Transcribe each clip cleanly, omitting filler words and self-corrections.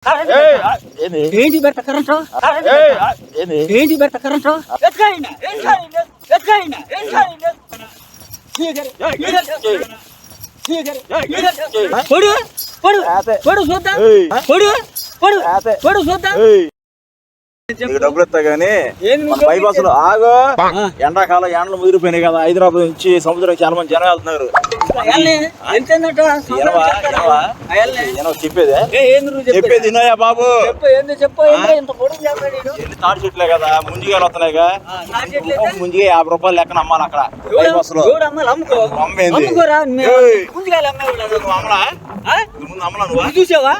ఏంటి పెడతా కరెంట్ ఏంటి పెడతా కరెంట్ పొడు పొడు పొడు చూద్దాం పొడు పొడు పొడు చూద్దాం డబ్బులు ఇస్తా గానీ బైపాసులు ఆగో. ఎండాకాలం ఎండలు ముదిరిపోయినాయి కదా, హైదరాబాద్ నుంచి సముద్రం చాలా మంది జనం వెళ్తున్నారు. చెప్పేది వినోయా బాబు, తాడి చెట్లే కదా, ముంజిగాలు వస్తున్నాయిగా, ముంజిగా 50 రూపాయలు లెక్కన అమ్మాలి అక్కడ బైపాస్ లో. అమ్మేంది చూసావా?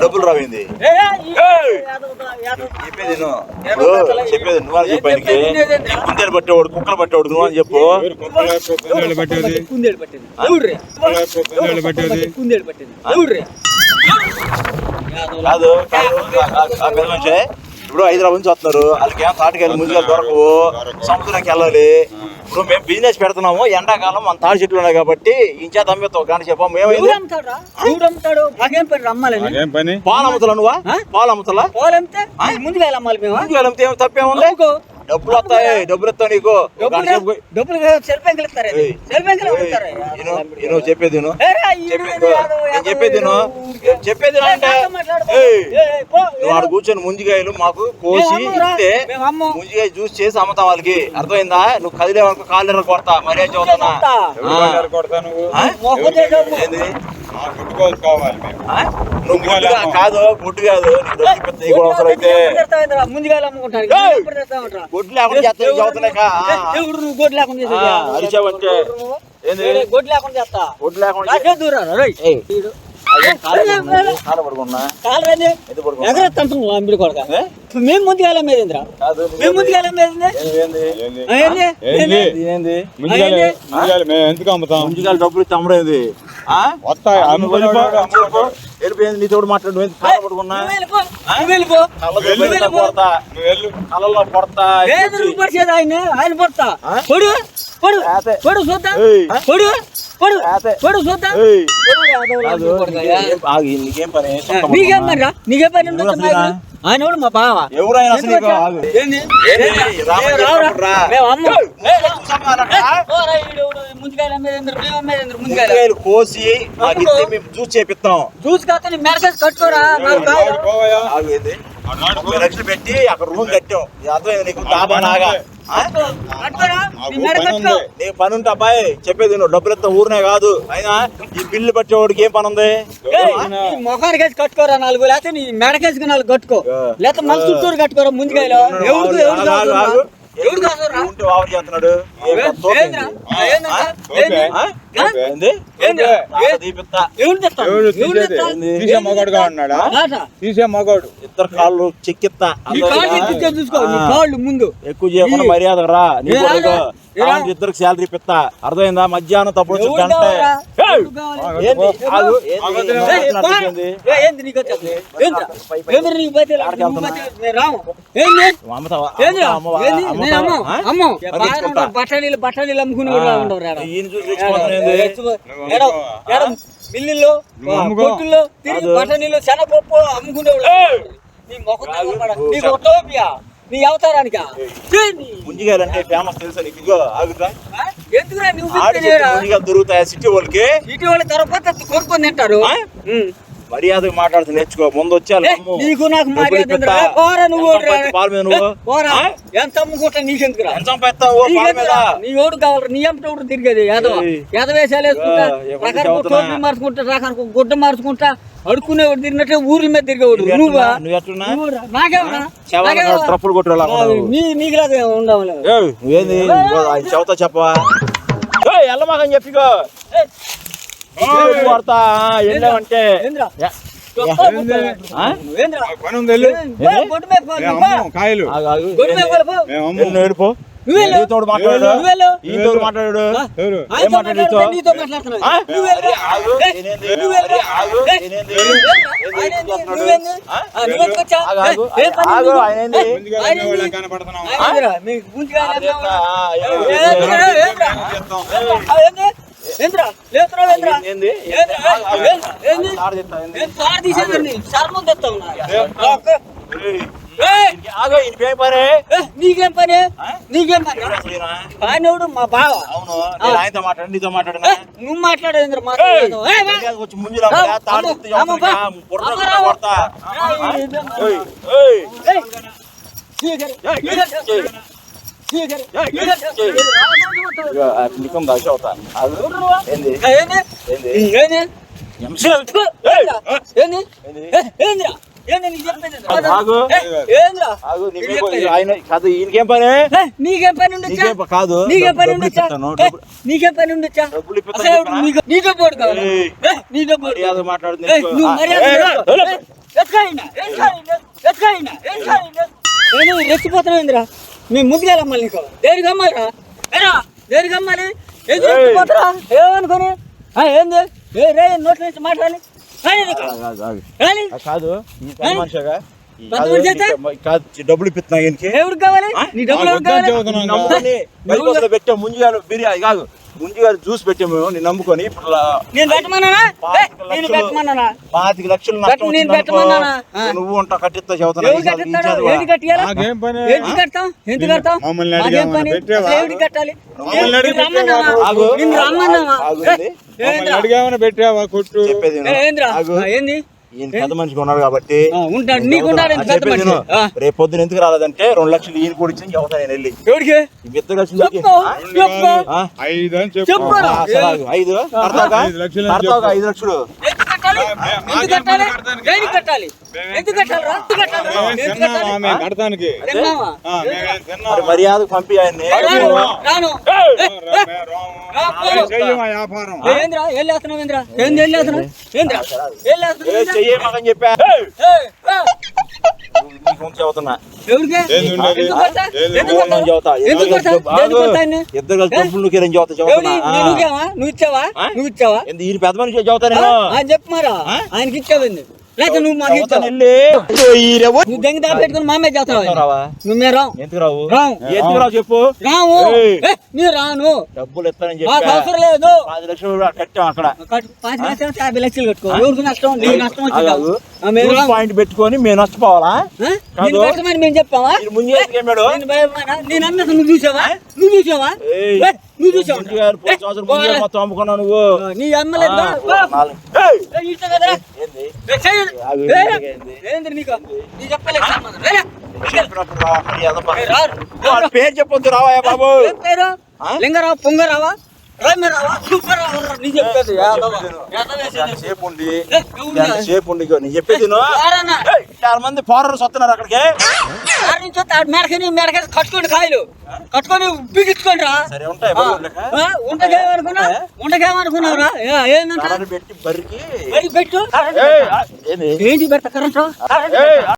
డబ్బులు రావింది చెప్పేది నువ్వు అని చెప్పి కుందేలు పట్టేవాడు, కుక్కలు పట్టేవాడు నువ్వు అని చెప్పు. కాదు పెద్ద మనిషి ఇప్పుడు హైదరాబాద్ నుంచి వస్తున్నారు, వాళ్ళకి ఏం తాటికాయలు ముందుగా దొరకవు, సముద్రానికి వెళ్ళాలి. ఇప్పుడు మేము బిజినెస్ పెడుతున్నాము, ఎండాకాలం మన తాడి చెట్లు ఉన్నాయి కాబట్టి ఇంచా తమ్మిస్తావు కానీ చెప్పాము. పాలు అమ్ముతలా నువ్వా? పాలు అమ్ముతలా? ముందుగా అమ్మాలి మేము. ముందుగా అమ్మితే ఏం తప్పేముంది? డబ్బులు వస్తాయి, డబ్బులు ఇస్తావు నీకు. చెప్పేది చెప్పేది అంటే నువ్వు ఆడ కూర్చొని ముంజికాయలు మాకు కోసి ఇస్తే ముంజికాయ జ్యూస్ చేసి అమ్ముతాం వాళ్ళకి. అర్థమైందా? నువ్వు కదిలేవనుకో కాళ్ళు కొడతా, మర్యాద చదువుతున్నా. కాదు గుడ్డు కాదు, అవసరం అయితే గుడ్లు లేకుండా అరిచావంటే గొడ్లు లేకుండా చేస్తా. గుడ్లు లేకుండా మేము ముందుగా మీదేంద్రా, మేము ముందుగా ఎందుకు అమ్ముతాం? ముందుగా డబ్బులు ఇస్తే అమ్మడేది వెళ్ళిపోయింది. నీ తోడు మాట్లాడు పడుకున్నా కళ్ళలో పడతా ఆయన ఆయన పడతా పొడు పొడు పొడు చూద్దాం పొడు పొడు పొడు చూద్దాం. నీకేం పని? నీకేం పని రా? నీకేం పని? ఆయన మా బావ ఎవరైనా ముందుకాయలు కోసి జ్యూస్ చేపిస్తాం. జ్యూస్ కాక మెడకేసి కట్టుకోరా, 30 లక్షలు పెట్టి అక్కడ రూమ్ కట్టాం. అర్థమైంది నీకు? డాబా నాగా నీకు పని ఉంటే అబ్బాయి చెప్పేది నువ్వు డబ్బులు ఇస్తా ఊరినే కాదు. అయినా ఈ బిల్లు పట్టేవాడికి ఏం పని ఉంది? మొఖానికి వేసి కట్టుకోరా 4, లేకపోతే నీ మెడకేసుకు 4 కట్టుకో, లేకపోతే మళ్ళీ చుట్టూరు కట్టుకోరా. ముందుకాయలు చేస్తున్నాడు మగడుగా ఉన్నాడా? తీసే మగడు ఇద్దరు కాళ్ళు చెక్కిస్తా. చూసుకో ముందు ఎక్కువ చేయకుండా మర్యాద రా. ఇద్దరికి శాలరీ ఇప్పిస్తా. అర్థమైందా? మధ్యాహ్నం తప్పుడు గంట బఠానీలు బఠానీలు అమ్ముకుని మిల్లుల్లో కొట్టుల్లో తిరిగి బఠానీలు శనగపప్పు అమ్ముకునేవాడు. నీ అవతారానికా ముంజిగాలంటే ఫేమస్ తెలుసా నీకు? ఇగో ఆగుతా ఎందుకురా నువ్వు దొరుకుతాయి సిటీ వాళ్ళకి. సిటీ వాళ్ళ తర్వాత కొనుక్కొని తింటారు. మర్యాద మాట్లాడుతూ నేర్చుకో. ముందు వచ్చాను నీకు నాకు ఎంత అమ్ముకుంటా నీకెందుకురా? నీ ఓడు కావాలి, నీ ఎంట తిరిగేది ఎదవేసాలు వేసుకుంటా, మార్చుకుంటా, రకానికి గుడ్డ మార్చుకుంటా, అడుక్కునేవాడు తిరిగినట్టే ఊర్ల మీద తిరిగేవాడు. నువ్వా? నాకేమన్నా నీకులాగా ఉండవు. చెబుతా చెప్పవా? ఎల్లమాకని చెప్పిగో కొడతా వెళ్ళామంటే కాయలు నువ్వెళ్ళు. నీతోడు మాట్లాడాడు నువ్వెళ్ళు. ఈతోడు మాట్లాడాడు ఎవరు? ఏం మాట్లాడు నీతో మాట్లాడుతున్నావు. ఆ? నువ్వెళ్ళు. ఆగు. ఏయ్, నేనేంది? నువ్వెళ్ళు. ఆగు. ఏయ్, నేనేంది? ఆయనేంది? నువ్వేంది? నువ్వెందుకొచ్చా? ఆగు, ఆగు. ఏం పని ఆగు, నీకు? ఆయనేంది? ముందుగా ఆయనేంది? అనేవాళ్ళకి కనపడుతున్నావా? ఆయనేందిరా? మీకు గుంజిగా ఏంద్రా? ఏంద్రా? లేవుతురా, ఏంద్రా? ఏంది? ఏంద్రా? ఏంది? ఆడ చెప్తా, ఏంది? నేను కారు తీసేదండి. చర్మం తెస్తావు నా. ఏయ్, ఏయ్, ఆగు, ఈయన పేరు పరే. నీకేం పని? నీకేం పని? అసలేనా? ఆయనోడు మా బావ. అవును నేను ఆయనతో మాట్లాడి నీతో మాట్లాడినా నువ్వు మాట్లాడేంద్ర మాట్లాడదు. వచ్చి ముందు తాడు చెప్తే కొడతా నికం దాక్ష అవుతా ఏంది ఏంది ఆగు ఆగు ఆయన కాదు ఈయనకేం పని నీకేం పని ఉండొచ్చా? కాదు నీకేం పని ఉండొచ్చా? నీకేం పని ఉండొచ్చా? డబ్బులు అసలు నీతో పోడు కావాలి. నీతో పోడు. మర్యాద మాట్లాడుతుంది రెచ్చిపోతున్నావు ఇంద్రా. మేము ముందుగా అమ్మాలి నీకు. దేనికి అమ్మాలిరా? ఏరా దేనికి అమ్మాలి? ఏది రెచ్చిపోతారా? ఏమనుకోని ఏంది రే నోట్ల నుంచి మాట్లాడాలి కాదు కాదు డబ్బులు ఇప్పిస్తున్నా ఈయనకి ఎవరికి కావాలి? నీ డబ్బులు ఎవరికి కావాలి? పెట్టా ముంజుగారు బిర్యానీ కాదు ముంజుగారు జ్యూస్ పెట్టాము నేను నమ్ముకొని ఇప్పుడు నేను పెట్టమన్నానా? నేను పెట్టమన్నానా? 5 లక్షలు నష్టం నేను వచ్చిందనుకో, పెట్టమన్నానా? నువ్వు ఉంటా కట్టిస్తా ఎవరు కట్టిస్తాడు? ఏది కట్టియాలా? నాకేం పని? ఎందుకు కడతాం? ఎందుకు కడతాం? మమ్మల్ని నాకేం అడిగామని పని? పెట్టావా? ఎవరికి కట్టాలి? మమ్మల్ని అడిగి రమ్మన్నావా? ఆగు. నిన్ను రమ్మన్నావా? ఆగుంది. మమ్మల్ని అడిగామని పెట్టావా కొట్టు? చెప్పేది విను. ఏంద్రా? ఆగు. ఏంది? ఈయన పెద్ద మనిషిగా ఉన్నాడు కాబట్టి ఉంటాడు. నీకున్నాడు పెద్ద చెప్పేది మనిషి. విను. రేపు పొద్దున ఎందుకు రాలేదంటే 2 లక్షలు ఈయన కూడా ఇచ్చి చెబుతా నేను వెళ్ళి ఎవరికి? ఇద్దరు కలిసి చెప్పు. చెప్పు. 5 అని చెప్పు. చెప్పు. 5 కడతావుగా? 5 లక్షలు అని కడతావుగా చెప్పు. 5 లక్షలు ఎందుకు కట్టాలి? ఎందుకు కట్టాలి? దేనికి కట్టాలి? ఎందుకు కట్టాలిరా? ఎందుకు కట్టాలి? ఎందుకు తిన్నావా కట్టాలి? మేము కడతానికి? తిన్నావా? మేమేం తిన్నావా? మరి మర్యాదకు పంపి ఆయన్ని రాను. రాను. చెయ్యమా వ్యాపారం? ఏంద్రా? వెళ్ళేస్తున్నావు ఏంద్రా? ఏంది వెళ్ళేస్తున్నావు? ఏంద్రా? వెళ్ళేస్తున్నావు ఏంద్రా? చెయ్యమని చెప్పా ఏయ్, నీకు ముందు చెబుతున్నా ఎవరికి? ఏంది ఉండేది? ఎందుకు కొడతా? ఏంది? ఎందుకు కొడతా? నేను చెబుతా ఎందుకు కొడతా? ఎందుకు కొడతా ఆయన్ని? ఇద్దరు కలిసి డబ్బులు నువ్వు చెబుతా ఎవరి? చెబుతున్నా నువ్వు ఇచ్చావా? నువ్వు ఇచ్చావా? నువ్వు ఇచ్చావా? ఈయన పెద్ద మనిషి చెబుతా నేను చెప్పు మారా. ఆయనకి ఇచ్చావండి లేకపోతే నువ్వు మాకు చెబుతాను ఇచ్చావు. వెళ్ళి. నువ్వు దెంగ దారి పెట్టుకుని మా మీద చేస్తావు. రావా? నువ్వు మేము రావు. ఎందుకు రావు రావు. ఎందుకు రావు చెప్పు రావు. ఏయ్. నీ రాను. డబ్బులు ఇస్తానని మాకు చెప్పా అవసరం లేదు. 5 లక్షలు కూడా కట్టాం అక్కడ 5 లక్షలు 50 లక్షలు కట్టుకో. ఎవరికి నష్టం? నీకు నష్టం వచ్చింది. ఆగు. మేము రూల్ రాము. పాయింట్ పెట్టుకొని మేము నష్టపోవాలా నేను పెట్టమని మేము చెప్పావా? ఈయన ముందు ఏమేడు నేను భయపడినా? నేను అన్నది నువ్వు చూసావా? నువ్వు చూసావా? ఏయ్. నువ్వు చూసావా? ముందు మొత్తం అమ్ముకున్నావు నువ్వు నీ అమ్మలేదు. నాలుగు. ఇష్టం కదరా? ఏంది? చెయ్యి. ఆగు. ఏంది నీకు? నీ చెప్పలేదు సంబంధం. రేరా. చెప్పినప్పుడు రా, మర్యాద పా. రారు. వాడి పేరు చెప్పొద్దు రావయ్యా బాబు ఏం పేరు? లింగరావు, పొంగరావా, రామరావా, సుబ్బరావు. నీ చెప్పేది యాదవ. యాదవ వేసేది. సేపు ఉండి ఏ, ఎవరు? సేపు ఉండి ఇగో నీ చెప్పేది విను. ఎవరన్నా? ఏయ్, చాలా మంది ఫారెనర్స్ వస్తున్నారు అక్కడికి ఆడ నుంచి వస్తే ఆడ మెడకని కట్టుకోండి కాయలు కట్టుకొని బిగించుకోండి రా. సరే ఉంటాయి ఉండకేమనుకున్నావురా? ఏందంట? పెట్టి బరికి మరి పెట్టు. ఏయ్, ఏంది ఏంటి పెడతా కరెంట్? ఏయ్,